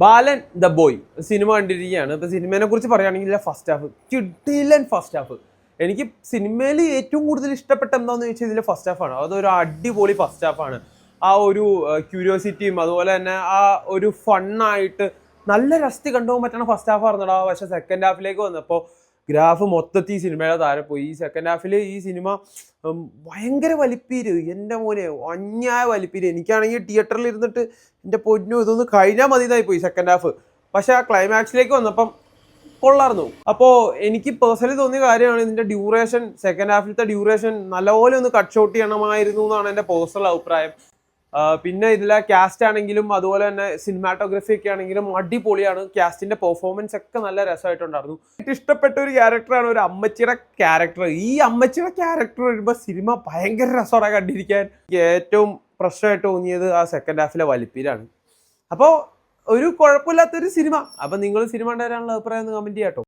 Balan the boy സിനിമ കണ്ടിരിക്കുകയാണ്. ഇപ്പൊ സിനിമയെ കുറിച്ച് പറയുകയാണെങ്കിൽ ഫസ്റ്റ് ഹാഫ് കിടിലൻ ഫസ്റ്റ് ഹാഫ്. എനിക്ക് സിനിമയിൽ ഏറ്റവും കൂടുതൽ ഇഷ്ടപ്പെട്ട എന്താണെന്ന് ചോദിച്ചാൽ ഇതിലെ ഫസ്റ്റ് ഹാഫാണ്. അതൊരു അടിപൊളി ഫസ്റ്റ് ഹാഫാണ്. ആ ഒരു ക്യൂരിയോസിറ്റിയും അതുപോലെ തന്നെ ആ ഒരു ഫണ്ണായിട്ട് നല്ല രസത്തിൽ കണ്ടുപോകാൻ പറ്റുന്ന ഫസ്റ്റ് ഹാഫ് ആയിരുന്നടാ. പക്ഷെ സെക്കൻഡ് ഹാഫിലേക്ക് വന്നപ്പോൾ ഗ്രാഫ് മൊത്തത്തിൽ സിനിമയുടെ താഴെ പോയി. ഈ സെക്കൻഡ് ഹാഫിൽ ഈ സിനിമ ഭയങ്കര വലിപ്പീര്, എൻ്റെ മോനെ അന്യായ വലിപ്പീര്. എനിക്കാണെങ്കിൽ തിയേറ്ററിൽ ഇരുന്നിട്ട് എൻ്റെ പൊന്നു ഇതൊന്ന് കഴിഞ്ഞാൽ മതിയായി പോയി സെക്കൻഡ് ഹാഫ്. പക്ഷെ ആ ക്ലൈമാക്സിലേക്ക് വന്നപ്പം കൊള്ളായിരുന്നു. അപ്പോൾ എനിക്ക് പേഴ്സണലി തോന്നിയ കാര്യമാണ് ഇതിൻ്റെ ഡ്യൂറേഷൻ, സെക്കൻഡ് ഹാഫിലത്തെ ഡ്യൂറേഷൻ നല്ലപോലെ ഒന്ന് കട്ട് ഷോട്ട് ചെയ്യണമായിരുന്നു എന്നാണ് എൻ്റെ പേഴ്സണൽ അഭിപ്രായം. പിന്നെ ഇതിലെ കാസ്റ്റ് ആണെങ്കിലും അതുപോലെ തന്നെ സിനിമാറ്റോഗ്രഫി ഒക്കെ ആണെങ്കിലും അടിപൊളിയാണ്. കാസ്റ്റിന്റെ പെർഫോമൻസ് ഒക്കെ നല്ല രസമായിട്ടുണ്ടായിരുന്നു. എനിക്ക് ഇഷ്ടപ്പെട്ട ഒരു ക്യാരക്ടറാണ് ഒരു അമ്മച്ചിയുടെ ക്യാരക്ടർ. ഈ അമ്മച്ചിയുടെ ക്യാരക്ടർ വരുമ്പോൾ സിനിമ ഭയങ്കര രസമാണ് കണ്ടിരിക്കാൻ. എനിക്ക് ഏറ്റവും പ്രശ്നമായിട്ട് തോന്നിയത് ആ സെക്കൻഡ് ഹാഫിലെ വലിപ്പീരാണ്. അപ്പോൾ ഒരു കുഴപ്പമില്ലാത്തൊരു സിനിമ. അപ്പം നിങ്ങൾ സിനിമ ഉണ്ടാകാനുള്ള അഭിപ്രായം ഒന്ന് കമന്റ് ചെയ്യാട്ടോ.